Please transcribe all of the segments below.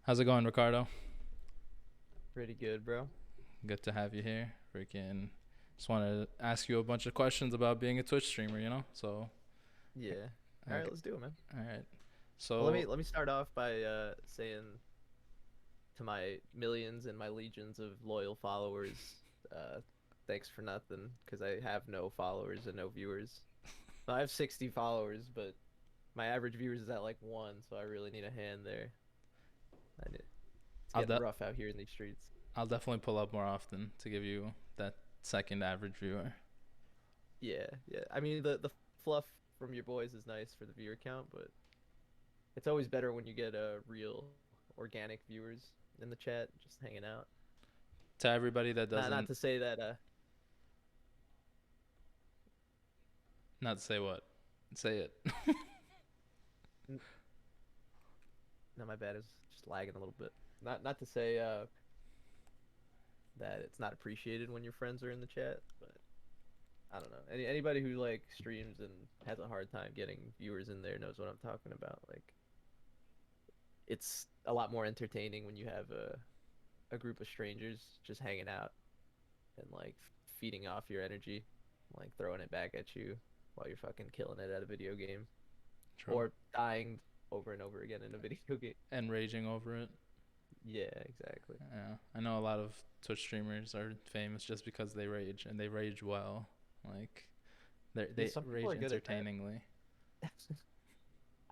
How's it going, Ricardo? Pretty good, bro. Good to have you here. Freaking just wanted to ask you a bunch of questions about being a Twitch streamer, So, Yeah. All right, okay. let's do it, man. All right. Well, let me So, let me start off by saying to my millions and my legions of loyal followers, uh, thanks for nothing, because I have no followers and no viewers. So I have 60 followers, but my average viewers is at like one, so I really need a hand there. It's I'll getting de- rough out here in these streets. I'll definitely pull up more often to give you that second average viewer. Yeah, yeah. I mean, the fluff from your boys is nice for the viewer count, but it's always better when you get real organic viewers in the chat just hanging out. To everybody that Not doesn't, to say that not to say what, say it. n- no, my bad, is just lagging a little bit. Not to say that it's not appreciated when your friends are in the chat, but I don't know. Anybody who like streams and has a hard time getting viewers in there knows what I'm talking about. Like it's a lot more entertaining when you have a group of strangers just hanging out and like feeding off your energy, like throwing it back at you while you're fucking killing it at a video game True. or dying over and over again in a video game. And raging over it. Yeah, exactly. Yeah, I know a lot of Twitch streamers are famous just because they rage and they rage well. Like Yeah, they some people rage are good at that. entertainingly.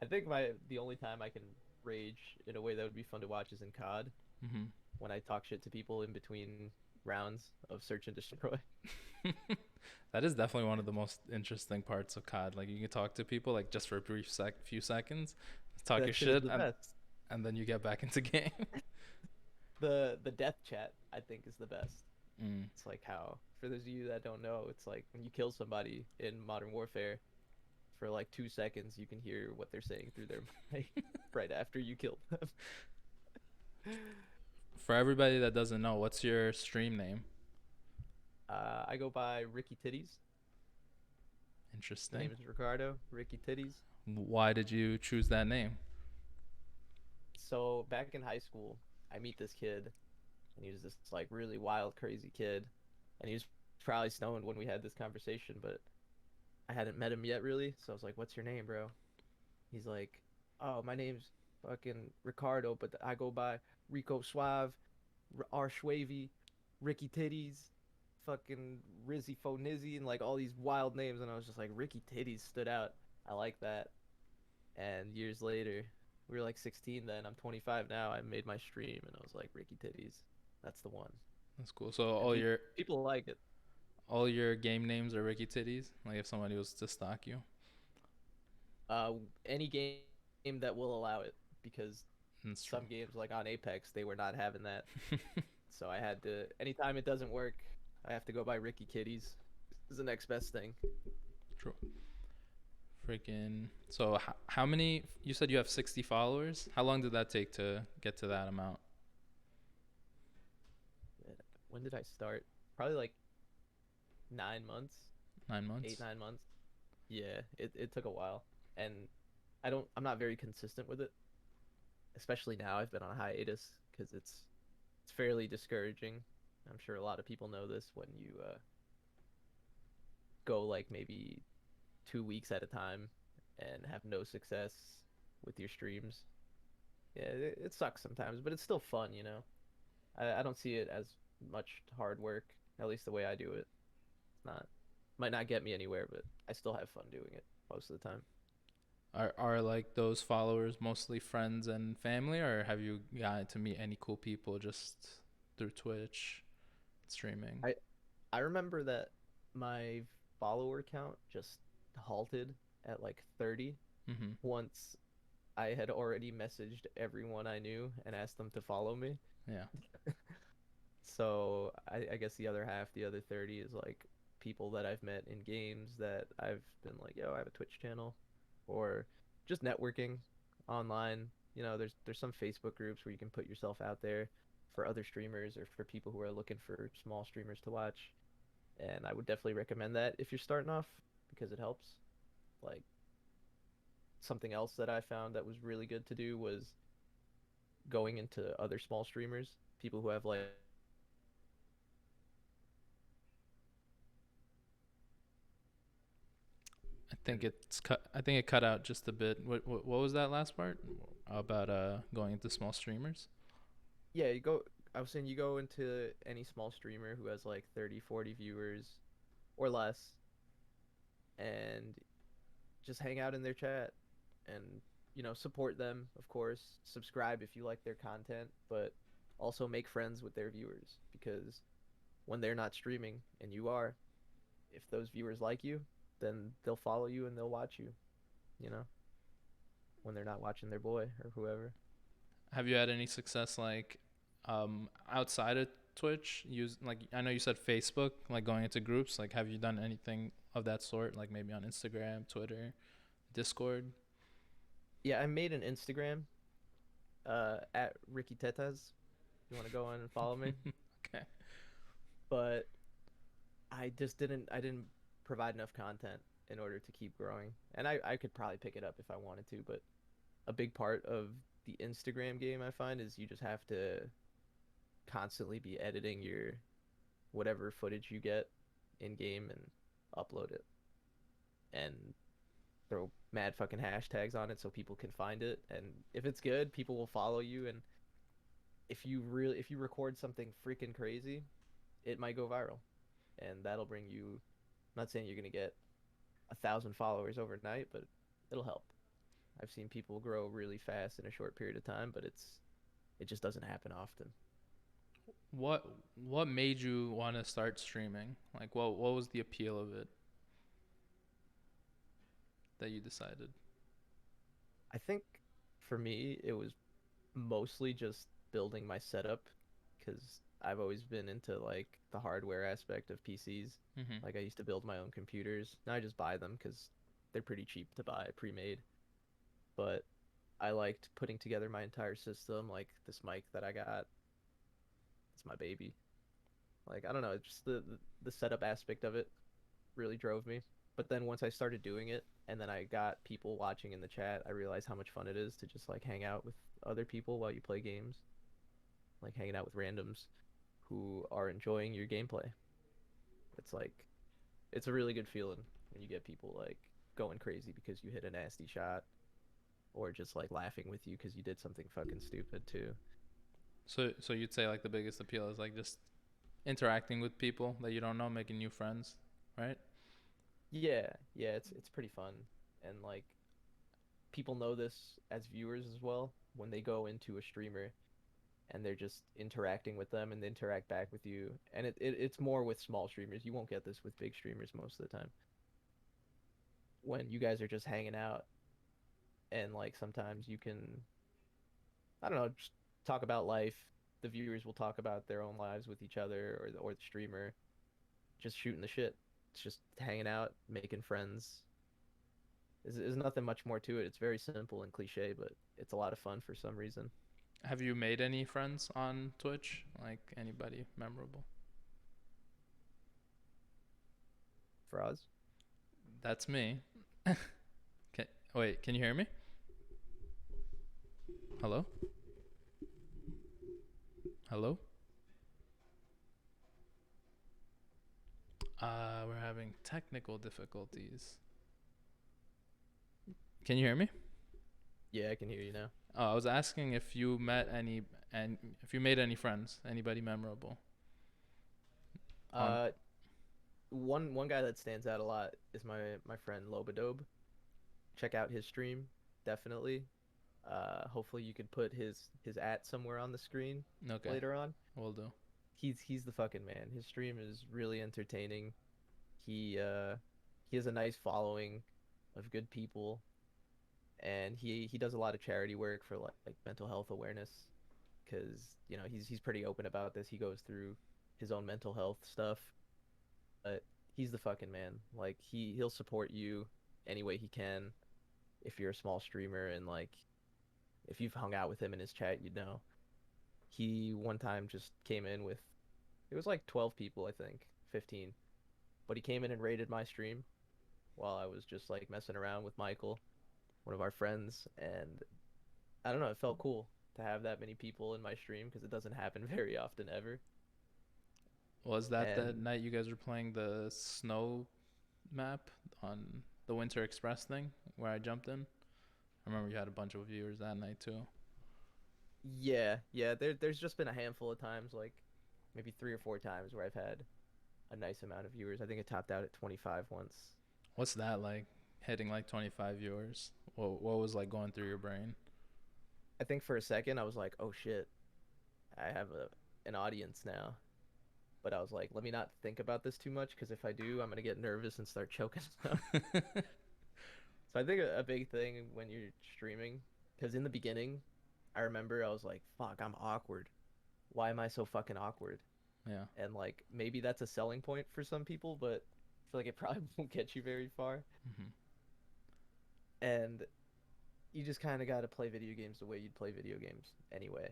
I think the only time I can rage in a way that would be fun to watch is in COD Hmm. when I talk shit to people in between rounds of search and destroy. That is definitely one of the most interesting parts of COD. Like you can talk to people like just for a few seconds, talk your That shit is shit, the best. and then you get back into game. The death chat I think is the best. Mm, It's like how for those of you that don't know, it's like when you kill somebody in Modern Warfare for like 2 seconds, you can hear what they're saying through their mic right after you killed them. for everybody that doesn't know, what's your stream name? I go by RickyTitties. My Interesting. name is Ricardo, Ricky Titties. Why did you choose that name? So back in high school, I meet this kid, and he was this like really wild, crazy kid, and he was probably stoned when we had this conversation, but I hadn't met him yet really. So I was like, "What's your name, bro?" He's like, "Oh, my name's fucking Ricardo, but I go by Rico Suave, R Schwavy, Ricky Titties, fucking Rizzy Fo Nizzy, and like all these wild names." And I was just like, Ricky Titties stood out. I like that. And years later, we were like 16 then. I'm 25 now. I made my stream, and I was like, Ricky Titties, that's the one. That's cool. So And people like it. all your game names are Ricky Titties. Like if somebody was to stalk you, Uh, any game that will allow it, because that's true. some games like on Apex they were not having that. So I had to. Anytime it doesn't work, I have to go by Ricky Kitties. Is the next best thing. True. Freaking. So how many? You said you have 60 followers. How long did that take to get to that amount? When did I start? Probably like 9 months, 9 months. 8 9 months. Yeah, it took a while, and I'm not very consistent with it, especially now. I've been on a hiatus because it's fairly discouraging. I'm sure a lot of people know this when you go like maybe 2 weeks at a time and have no success with your streams. Yeah, it sucks sometimes, but it's still fun, you know. I don't see it as much hard work, at least the way I do it. It's not might not get me anywhere, but I still have fun doing it most of the time. Are like those followers mostly friends and family, or have you gotten to meet any cool people just through Twitch streaming? I I remember that my follower count just halted at like 30 Mm-hmm. once I had already messaged everyone I knew and asked them to follow me. Yeah. So I guess the other half, the other 30 is like people that I've met in games that I've been like, yo, I have a Twitch channel, or just networking online. You know, there's some Facebook groups where you can put yourself out there for other streamers or for people who are looking for small streamers to watch. And I would definitely recommend that if you're starting off because it helps. Like something else that I found that was really good to do was going into other small streamers, people who have like I think it cut out just a bit. What was that last part about going into small streamers? yeah, you go I was saying you go into any small streamer who has like 30, 40 viewers or less and just hang out in their chat and support them, of course. Subscribe if you like their content, but also make friends with their viewers because when they're not streaming and you are, if those viewers like you, then they'll follow you and they'll watch you, you know, when they're not watching their boy or whoever. Have you had any success like outside of Twitch? Use like I know you said Facebook, like going into groups. Like, have you done anything of that sort? Like maybe on Instagram, Twitter, Discord. Yeah, I made an Instagram at RickyTitties. You want to go on and follow me? Okay. But I didn't provide enough content in order to keep growing. And I could probably pick it up if I wanted to, but a big part of the Instagram game I find is you just have to constantly be editing your whatever footage you get in game and upload it and throw mad fucking hashtags on it so people can find it. And if it's good, people will follow you. And if you record something freaking crazy, it might go viral, and that'll bring you. I'm not saying you're gonna get 1,000 followers overnight, but it'll help. I've seen people grow really fast in a short period of time, but it just doesn't happen often. What what made you want to start streaming? Like what was the appeal of it that you decided? I think for me, it was mostly just building my setup because I've always been into like the hardware aspect of PCs. Mhm. Like I used to build my own computers. Now I just buy them because they're pretty cheap to buy pre-made. But I liked putting together my entire system, like this mic that I got. It's my baby. Like I don't know, just the setup aspect of it really drove me. But then once I started doing it and then I got people watching in the chat, I realized how much fun it is to just like hang out with other people while you play games, like hanging out with randoms who are enjoying your gameplay. It's like it's a really good feeling when you get people like going crazy because you hit a nasty shot or just like laughing with you because you did something fucking stupid too. So you'd say like the biggest appeal is like just interacting with people that you don't know, making new friends, right? Yeah, yeah, it's pretty fun. And like people know this as viewers as well when they go into a streamer and they're just interacting with them and they interact back with you. And it's more with small streamers. You won't get this with big streamers most of the time. When you guys are just hanging out and like sometimes you can I don't know, just talk about life. The viewers will talk about their own lives with each other or the streamer just shooting the shit. It's just hanging out, making friends. There's nothing much more to it. It's very simple and cliche, but it's a lot of fun for some reason. Have you made any friends on Twitch? Like anybody memorable? Froz? That's me. Okay. Wait, can you hear me? Hello? Hello? We're having technical difficulties. Can you hear me? Yeah, I can hear you now. Oh, I was asking if you met any and if you made any friends, anybody memorable on. Uh, one guy that stands out a lot is my friend Lobadobe. Check out his stream, definitely. Hopefully you could put his at somewhere on the screen Okay, later on. we'll do. He's the fucking man. His stream is really entertaining. He has a nice following of good people, and he does a lot of charity work for like mental health awareness, because he's pretty open about this. He goes through his own mental health stuff, but he's the fucking man. Like he'll support you any way he can if you're a small streamer, and like if you've hung out with him in his chat, you'd know. He one time just came in with it was like 12 people, I think, 15. But he came in and raided my stream while I was just like messing around with Michael, one of our friends, and I don't know, it felt cool. to have that many people in my stream because it doesn't happen very often ever. Was that the And night you guys were playing the snow map on the Winter Express thing where I jumped in? I remember you had a bunch of viewers that night too. yeah, there's just been a handful of times, like maybe 3 or 4 times where I've had a nice amount of viewers. I think it topped out at 25 once. What's that like? Hitting like 25 viewers. What was like going through your brain? I think for a second I was like, oh shit, I have an audience now. But I was like, let me not think about this too much because if I do, I'm gonna get nervous and start choking up. So I think a big thing when you're streaming, because in the beginning, I remember I was like, fuck, I'm awkward. Why am I so fucking awkward? Yeah. And like maybe that's a selling point for some people, but I feel like it probably won't get you very far. Hmm. And you just kind of got to play video games the way you'd play video games anyway.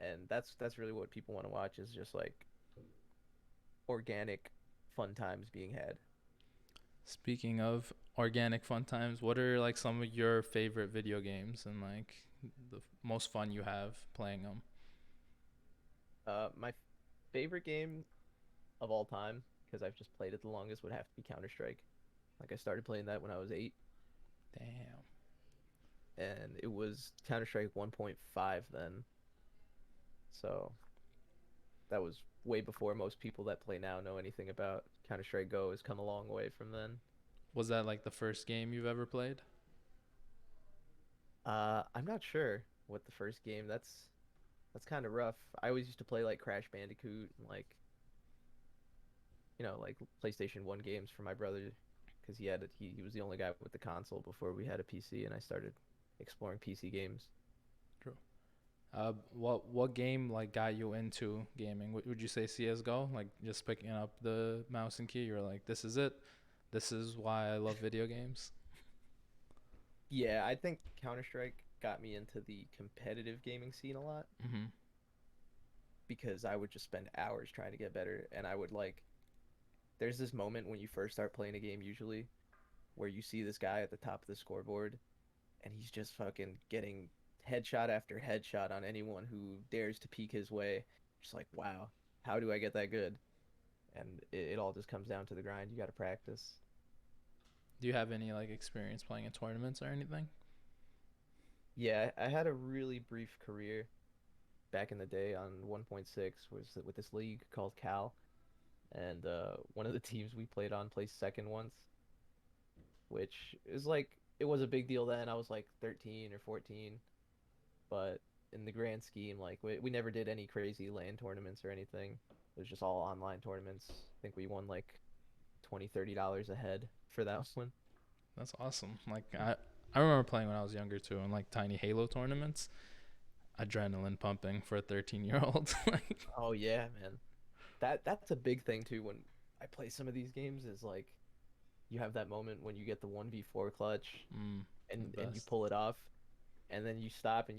And that's really what people want to watch is just like organic fun times being had. Speaking of organic fun times, what are like some of your favorite video games and like the most fun you have playing them? My favorite game of all time, because I've just played it the longest, would have to be Counter-Strike. Like I started playing that when I was 8, Damn. and it was Counter-Strike 1.5 then. So that was way before most people that play now know anything about Counter-Strike Go has come a long way from then. Was that like the first game you've ever played? I'm not sure what the first game. That's kind of rough. I always used to play like Crash Bandicoot and like like PlayStation 1 games for my brother because he was the only guy with the console before we had a PC and I started exploring PC games. True. What game like got you into gaming? Would you say CS:GO? Like just picking up the mouse and key, you're like, this is it. This is why I love video games. Yeah, I think Counter-Strike got me into the competitive gaming scene a lot Mm-hmm. because I would just spend hours trying to get better and I would like there's this moment when you first start playing a game usually where you see this guy at the top of the scoreboard and he's just fucking getting headshot after headshot on anyone who dares to peek his way. Just like, wow, how do I get that good? And it all just comes down to the grind. You got to practice. Do you have any like experience playing in tournaments or anything? Yeah, I had a really brief career back in the day on 1.6 was with this league called Cal, and one of the teams we played on placed second once, which is like it was a big deal then. I was like 13 or 14, but in the grand scheme, like we never did any crazy LAN tournaments or anything. It was just all online tournaments. I think we won like $20-30 a head for that one. That's awesome. Like I remember playing when I was younger too in like tiny Halo tournaments. Adrenaline pumping for a 13-year-old. Like, Oh yeah, man. That's a big thing too when I play some of these games is like you have that moment when you get the 1v4 clutch the and you best. pull it off and then you stop and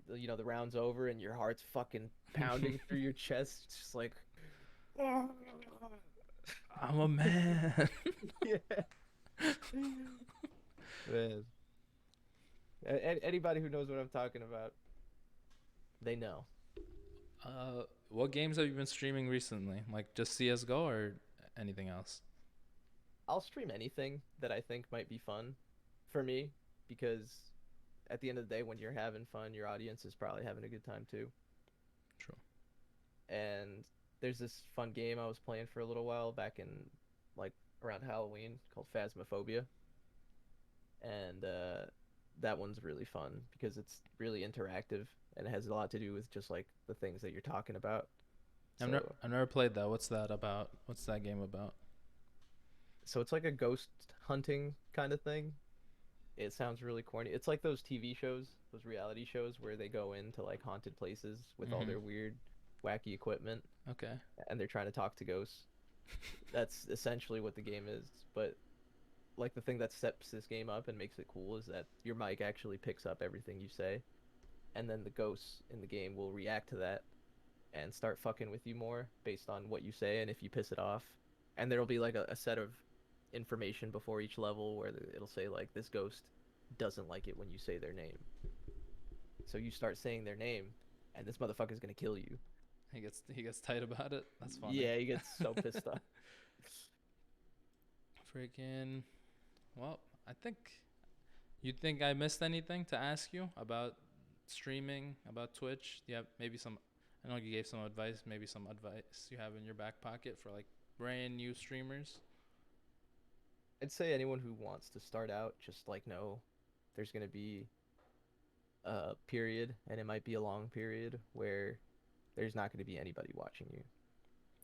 the round's over and your heart's fucking pounding through your chest. It's just like I'm a man. yeah. Man. Anybody who knows what I'm talking about, they know. What games have you been streaming recently? Like just CS:GO or anything else? I'll stream anything that I think might be fun for me because at the end of the day, when you're having fun, your audience is probably having a good time too. True. And there's this fun game I was playing for a little while back in like around Halloween called Phasmophobia, and that one's really fun because it's really interactive and it has a lot to do with just like the things that you're talking about. So I've never played that. What's that about? What's that game about? so it's like a ghost hunting kind of thing. It sounds really corny. It's like those TV shows, those reality shows where they go into like haunted places with all Mm-hmm. their weird, wacky equipment Okay. and they're trying to talk to ghosts. That's essentially what the game is. But like the thing that sets this game up and makes it cool is that your mic actually picks up everything you say, and then the ghosts in the game will react to that and start fucking with you more based on what you say and if you piss it off. And there'll be like a set of information before each level where it'll say like this ghost doesn't like it when you say their name. So you start saying their name, and this motherfucker's gonna kill you. He gets tight about it. That's funny. Yeah, he gets so pissed off. Freaking. Well, I think. You think I missed anything to ask you about streaming, about Twitch? Do you have maybe some? I know you gave some advice. Maybe some advice you have in your back pocket for like brand new streamers. I'd say anyone who wants to start out, just like know there's gonna be a period, and it might be a long period where there's not gonna be anybody watching you,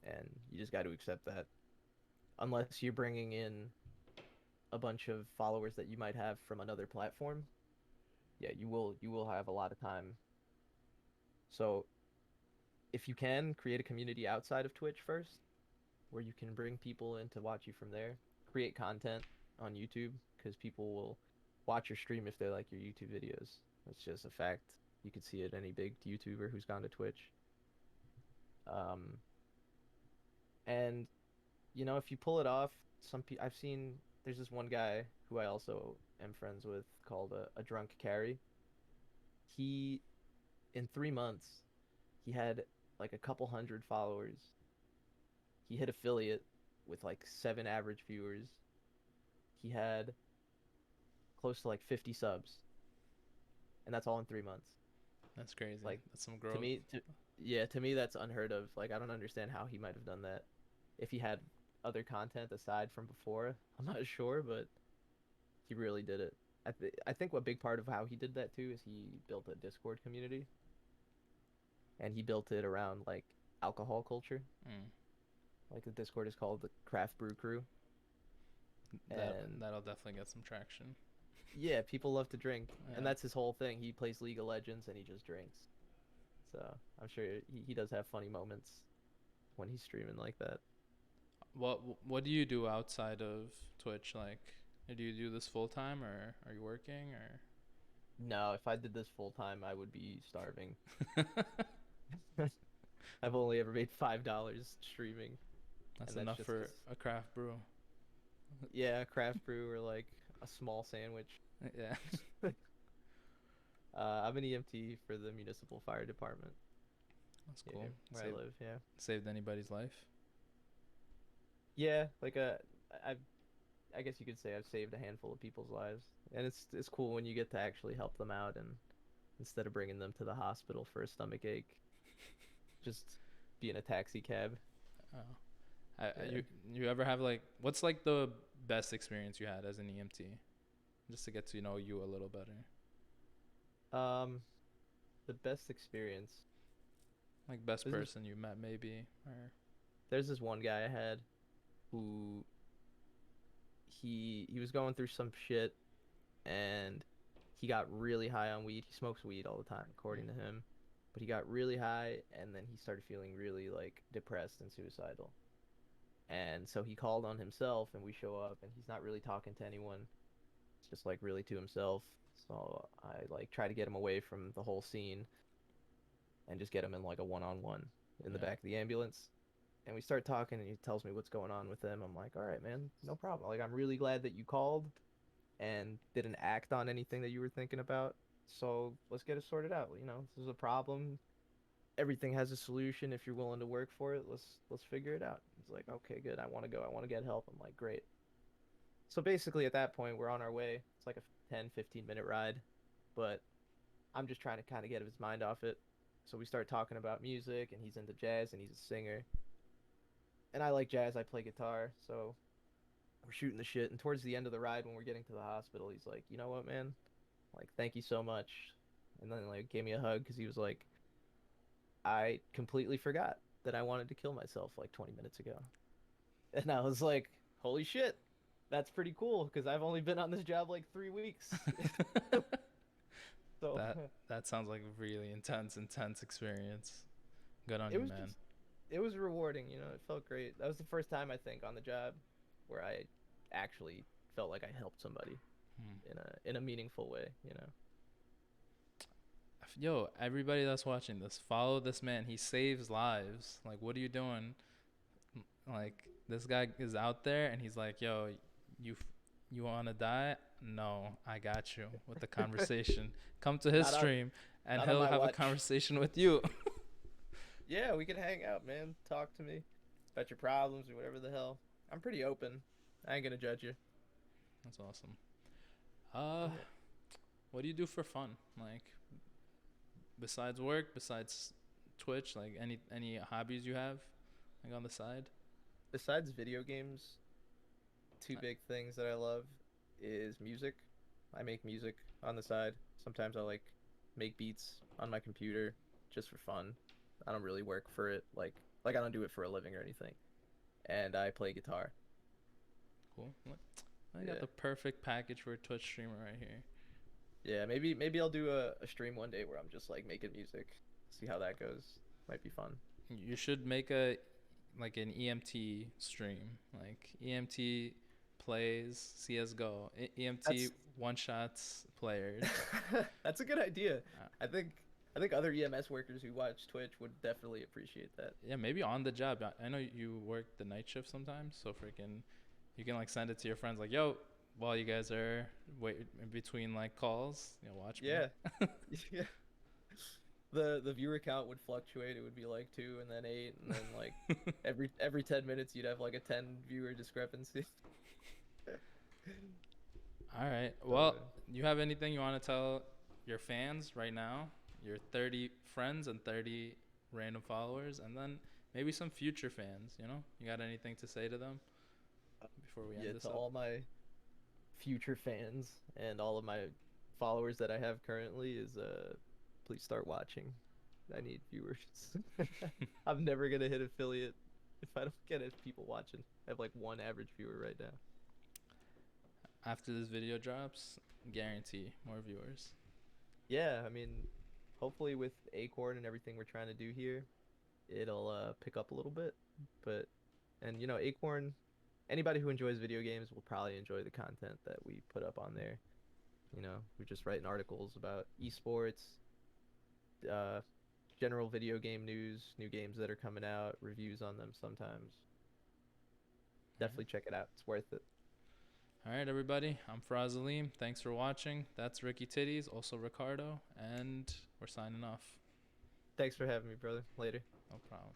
and you just got to accept that. Unless you're bringing in a bunch of followers that you might have from another platform, yeah, you will have a lot of time. So if you can create a community outside of Twitch first, where you can bring people in to watch you from there, create content on YouTube because people will watch your stream if they like your YouTube videos. That's just a fact. You could see it any big YouTuber who's gone to Twitch. Um, and if you pull it off, I've seen there's this one guy who I also am friends with called a drunk carry. He in 3 months he had like a couple hundred followers. He hit affiliate with like 7 average viewers. He had close to like 50 subs, and that's all in 3 months. That's crazy. Like That's some to growth. me, yeah, to me that's unheard of. Like I don't understand how he might have done that. If he had other content aside from before, I'm not sure, but he really did it. I think what big part of how he did that too is he built a Discord community, and he built it around like alcohol culture. Mm. Like the Discord is called the Craft Brew Crew, That and that'll definitely get some traction. yeah, people love to drink, and Yeah. that's his whole thing. He plays League of Legends and he just drinks. So I'm sure he does have funny moments when he's streaming like that. What do you do outside of Twitch? Like, do you do this full time or are you working or? No, if I did this full time, I would be starving. I've only ever made $5 streaming, That's and that's enough just for 'cause a craft brew. yeah, craft brew or like a small sandwich. Yeah, I'm an EMT for the municipal fire department that's here cool. where I live. Yeah, Saved anybody's life. yeah, like I I guess you could say I've saved a handful of people's lives, and it's cool when you get to actually help them out, and instead of bringing them to the hospital for a stomach ache, just be in a taxi cab. Oh, Yeah. you ever have like what's like the best experience you had as an EMT? Just to get to know you a little better. Um, the best experience. Like best This is person you met maybe or There's this one guy I had who he was going through some shit, and he got really high on weed. He smokes weed all the time, according to him. But he got really high, and then he started feeling really like depressed and suicidal. And so he called on himself, and we show up, and he's not really talking to anyone. It's just like really to himself. So I like try to get him away from the whole scene and just get him in like a one-on-one in the yeah. back of the ambulance. And we start talking, and he tells me what's going on with him. I'm like, all right, man, no problem. Like, I'm really glad that you called and didn't act on anything that you were thinking about. So let's get it sorted out. This is a problem. Everything has a solution if you're willing to work for it. Let's figure it out. He's like, okay, good. I want to go. I want to get help. I'm like, great. So basically, at that point, we're on our way. It's like a 10, 15-minute ride, but I'm just trying to kind of get his mind off it. So we start talking about music, and he's into jazz, and he's a singer. And I like jazz. I play guitar, so we're shooting the shit. And towards the end of the ride, when we're getting to the hospital, he's like, "You know what, man? Like, thank you so much." And then like gave me a hug because he was like, "I completely forgot that I wanted to kill myself like 20 minutes ago." And I was like, "Holy shit, that's pretty cool." Because I've only been on this job like 3 weeks. So that that sounds like a really intense experience. Good on it you, was man. just it was rewarding. It felt great. That was the first time I think on the job where I actually felt like I helped somebody Hmm. in a meaningful way. Yo, everybody that's watching this, follow this man. He saves lives. Like, what are you doing? Like, this guy is out there, and he's like, "Yo, you, you want to die? No, I got you." With the conversation, come to his Not on stream. and Not on he'll my have a watch. conversation with you. Yeah, we can hang out, man. Talk to me about your problems or whatever the hell. I'm pretty open. I ain't gonna judge you. That's awesome. Uh, Yeah. what do you do for fun? Like besides work, besides Twitch, like any hobbies you have, like on the side? Besides video games, two Uh, big things that I love is music. I make music on the side. Sometimes I like make beats on my computer just for fun. I don't really work for it, like I don't do it for a living or anything. And I play guitar. Cool. Look, I got Yeah. the perfect package for a Twitch streamer right here. Yeah, maybe I'll do a stream one day where I'm just like making music. See how that goes. Might be fun. You should make a like an EMT stream, like EMT plays CS:GO, EMT That's one shots players. that's a good idea. Uh, I think I think other EMS workers who watch Twitch would definitely appreciate that. yeah, maybe on the job. I know you work the night shift sometimes, so freaking, you can like send it to your friends, like, yo, while you guys are wait in between like calls, watch me. Yeah. Yeah. The viewer count would fluctuate. It would be like 2 and then 8 and then like every 10 minutes you'd have like a 10 viewer discrepancy. All right. Uh, Well, you have anything you want to tell your fans right now? Your 30 friends and 30 random followers, and then maybe some future fans, You got anything to say to them before we end yeah, this to up? all my future fans and all of my followers that I have currently is please start watching. I need viewers. I'm never gonna hit affiliate if I don't get it people watching. I have like one average viewer right now. After this video drops, guarantee more viewers. Yeah, I mean, hopefully with Acorn and everything we're trying to do here, it'll pick up a little bit. But and Acorn, anybody who enjoys video games will probably enjoy the content that we put up on there. We're just writing articles about esports, uh, general video game news, new games that are coming out, reviews on them sometimes. All right. Definitely check it out. It's worth it. All right, everybody. I'm Faraz Aleem. Thanks for watching. That's Ricky Titties, also Ricardo, and we're signing off. Thanks for having me, brother. Later. No problem.